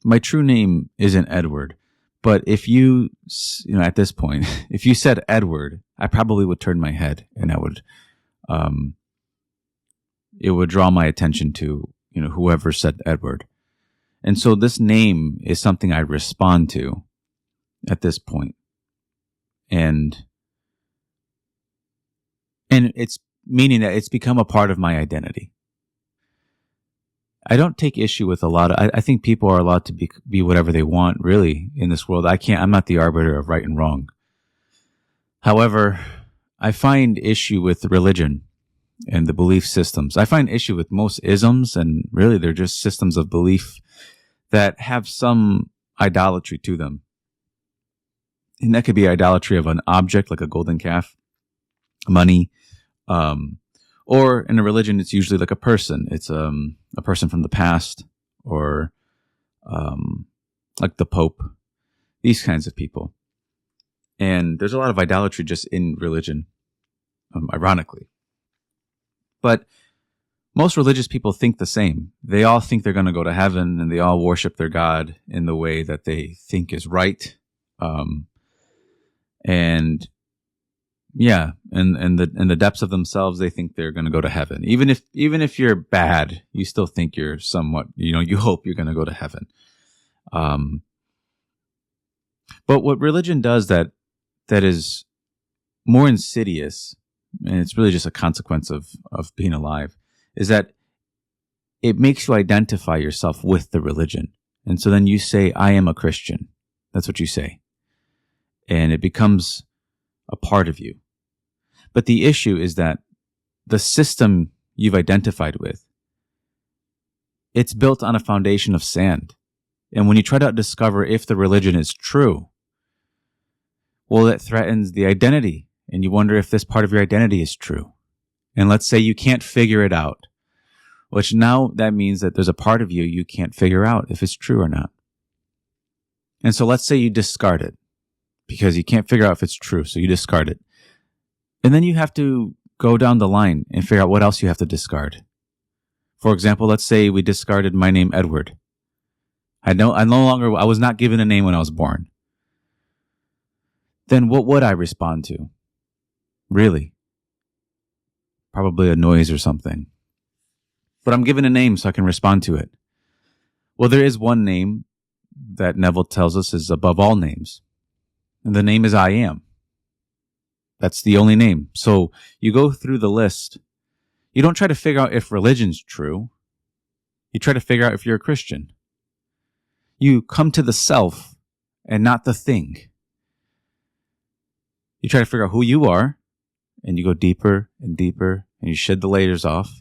my true name isn't Edward. But if you at this point, if you said Edward, I probably would turn my head and it would draw my attention to, whoever said Edward. And so this name is something I respond to at this point. And it's meaning that it's become a part of my identity. I don't take issue with a lot of, I think people are allowed to be whatever they want, really, in this world. I'm not the arbiter of right and wrong. However, I find issue with religion and the belief systems. I find issue with most isms, and really they're just systems of belief that have some idolatry to them. And that could be idolatry of an object like a golden calf, money, or in a religion, it's usually like a person. It's a person from the past, or like the Pope, these kinds of people. And there's a lot of idolatry just in religion, ironically. But most religious people think the same. They all think they're going to go to heaven, and they all worship their God in the way that they think is right. And yeah, in the depths of themselves, they think they're going to go to heaven. Even if you're bad, you still think you're somewhat, you hope you're going to go to heaven. But what religion does that is more insidious, and it's really just a consequence of being alive, is that it makes you identify yourself with the religion. And so then you say, I am a Christian. That's what you say. And it becomes a part of you. But the issue is that the system you've identified with, it's built on a foundation of sand. And when you try to discover if the religion is true, well, it threatens the identity. And you wonder if this part of your identity is true. And let's say you can't figure it out, which now that means that there's a part of you can't figure out if it's true or not. And so let's say you discard it because you can't figure out if it's true. So you discard it. And then you have to go down the line and figure out what else you have to discard. For example, let's say we discarded my name, Edward. I was not given a name when I was born. Then what would I respond to? Really? Probably a noise or something. But I'm given a name so I can respond to it. Well, there is one name that Neville tells us is above all names. And the name is I Am. That's the only name. So you go through the list. You don't try to figure out if religion's true. You try to figure out if you're a Christian. You come to the self and not the thing. You try to figure out who you are, and you go deeper and deeper, and you shed the layers off.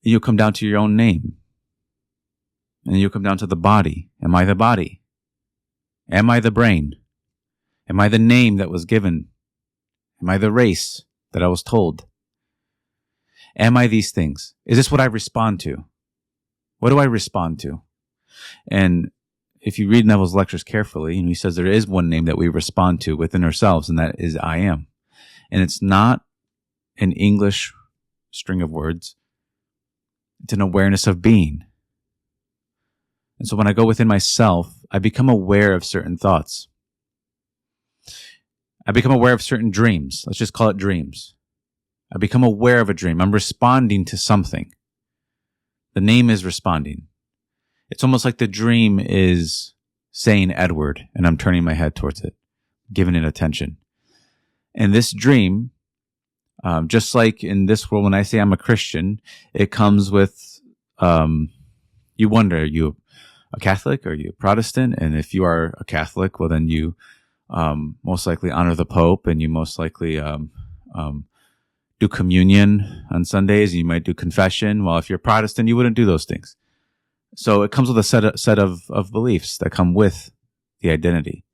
And you'll come down to your own name. And you'll come down to the body. Am I the body? Am I the brain? Am I the name that was given? Am I the race that I was told? Am I these things? Is this what I respond to? What do I respond to? And if you read Neville's lectures carefully, he says there is one name that we respond to within ourselves, and that is I Am. And it's not an English string of words. It's an awareness of being. And so when I go within myself, I become aware of certain thoughts. I become aware of certain dreams. Let's just call it dreams. I become aware of a dream. I'm responding to something. The name is responding. It's almost like the dream is saying Edward, and I'm turning my head towards it, giving it attention. And this dream, just like in this world, when I say I'm a Christian, it comes with, you wonder, are you a Catholic? Are you a Protestant? And if you are a Catholic, well, then you most likely honor the Pope, and you most likely do communion on Sundays, and you might do confession. Well, if you're Protestant, you wouldn't do those things. So it comes with a set of beliefs that come with the identity.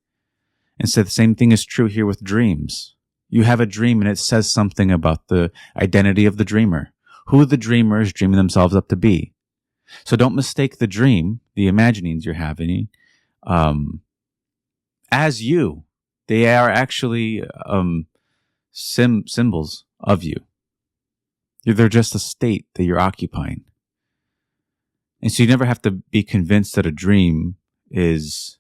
And so the same thing is true here with dreams. You have a dream, and it says something about the identity of the dreamer, who the dreamer is dreaming themselves up to be. So don't mistake the dream, the imaginings you're having, as you. They are actually symbols of you. They're just a state that you're occupying. And so you never have to be convinced that a dream is...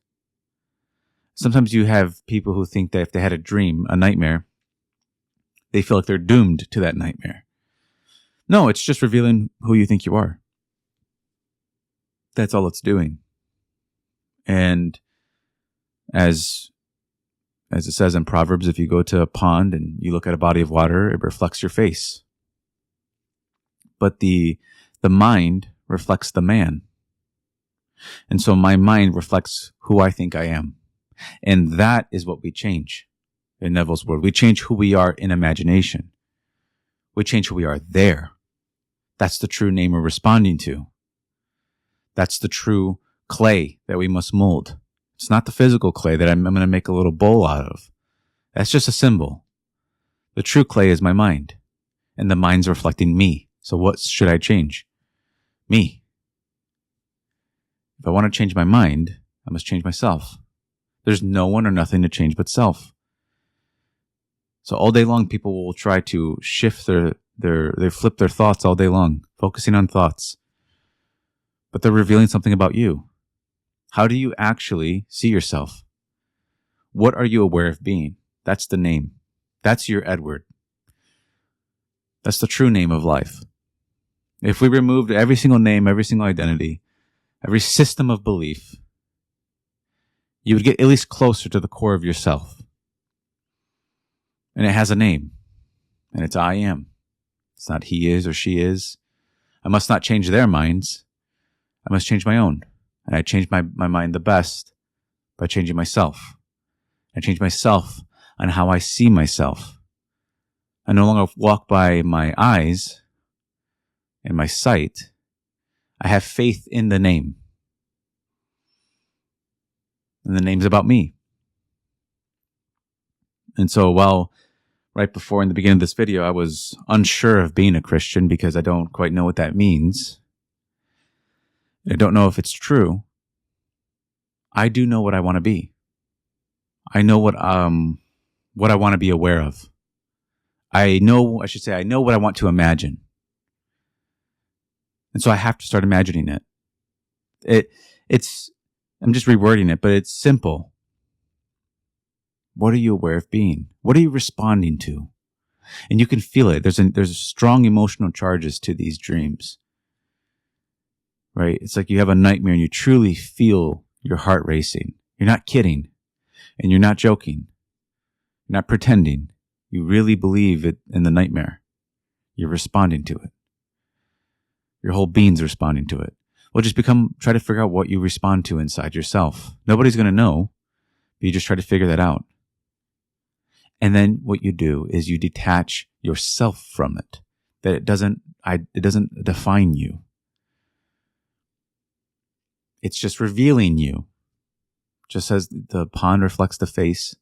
Sometimes you have people who think that if they had a dream, a nightmare, they feel like they're doomed to that nightmare. No, it's just revealing who you think you are. That's all it's doing. And as it says in Proverbs, if you go to a pond and you look at a body of water, it reflects your face. But the mind reflects the man. And so my mind reflects who I think I am. And that is what we change in Neville's world. We change who we are in imagination. We change who we are there. That's the true name we're responding to. That's the true clay that we must mold. It's not the physical clay that I'm going to make a little bowl out of. That's just a symbol. The true clay is my mind. And the mind's reflecting me. So what should I change? Me. If I want to change my mind, I must change myself. There's no one or nothing to change but self. So all day long, people will try to shift they flip their thoughts all day long, focusing on thoughts. But they're revealing something about you. How do you actually see yourself? What are you aware of being? That's the name. That's your Edward. That's the true name of life. If we removed every single name, every single identity, every system of belief, you would get at least closer to the core of yourself. And it has a name. And it's I am. It's not he is or she is. I must not change their minds. I must change my own. And I change my mind the best by changing myself. I change myself on how I see myself. I no longer walk by my eyes and my sight. I have faith in the name. And the name's about me. And so while right before in the beginning of this video, I was unsure of being a Christian because I don't quite know what that means. I don't know if it's true. I do know what I want to be. I know what I want to be aware of. I know what I want to imagine. And so I have to start imagining it. I'm just rewording it, but it's simple. What are you aware of being? What are you responding to? And you can feel it. There's strong emotional charges to these dreams. Right? It's like you have a nightmare and you truly feel your heart racing. You're not kidding. And you're not joking. You're not pretending. You really believe it in the nightmare. You're responding to it. Your whole being's responding to it. Well, just try to figure out what you respond to inside yourself. Nobody's going to know, but you just try to figure that out. And then what you do is you detach yourself from it. That it doesn't define you. It's just revealing you. Just as the pond reflects the face,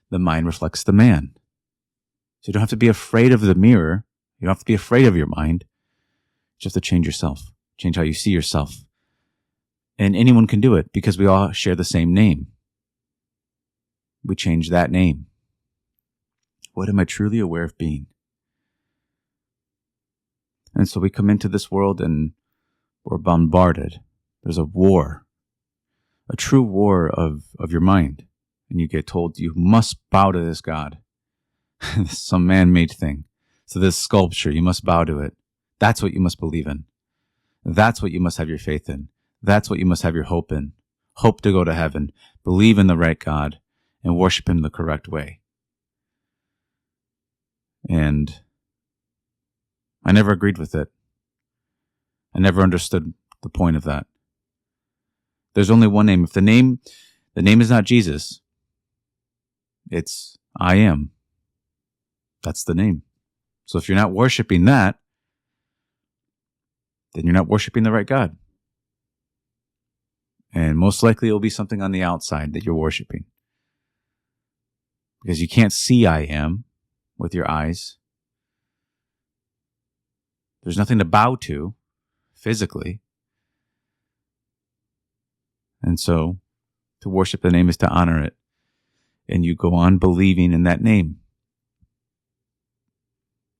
the mind reflects the man. So you don't have to be afraid of the mirror. You don't have to be afraid of your mind. You just have to change yourself. Change how you see yourself. And anyone can do it because we all share the same name. We change that name. What am I truly aware of being? And so we come into this world and we're bombarded. There's a war. A true war of your mind. And you get told you must bow to this God. This is some man-made thing. So this sculpture, you must bow to it. That's what you must believe in. That's what you must have your faith in. That's what you must have your hope in. Hope to go to heaven. Believe in the right God and worship him the correct way. And I never agreed with it. I never understood the point of that. There's only one name. If the name is not Jesus, it's I am. That's the name. So if you're not worshiping that, then you're not worshiping the right God. And most likely it will be something on the outside that you're worshiping. Because you can't see I am with your eyes. There's nothing to bow to physically. And so to worship the name is to honor it. And you go on believing in that name.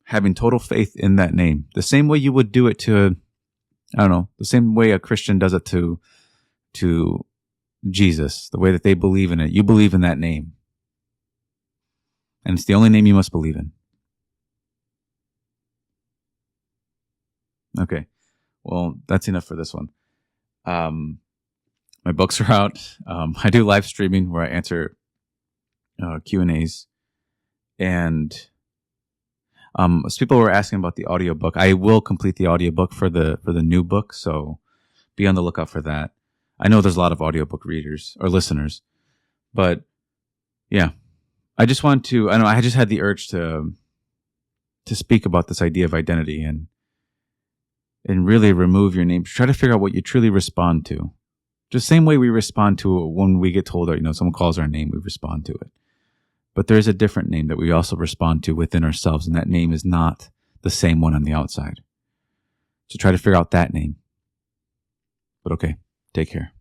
Having total faith in that name. The same way you would do it to I don't know, the same way a Christian does it to Jesus, the way that they believe in it. You believe in that name. And it's the only name you must believe in. Okay. Well, that's enough for this one. My books are out. I do live streaming where I answer Q&As. And so people were asking about the audiobook. I will complete the audiobook for the new book, so be on the lookout for that. I know there's a lot of audiobook readers or listeners, but yeah, I just want to, I just had the urge to speak about this idea of identity and really remove your name. Try to figure out what you truly respond to. Just same way we respond to when we get told that, someone calls our name, we respond to it. But there's a different name that we also respond to within ourselves, and that name is not the same one on the outside. So try to figure out that name. But okay, take care.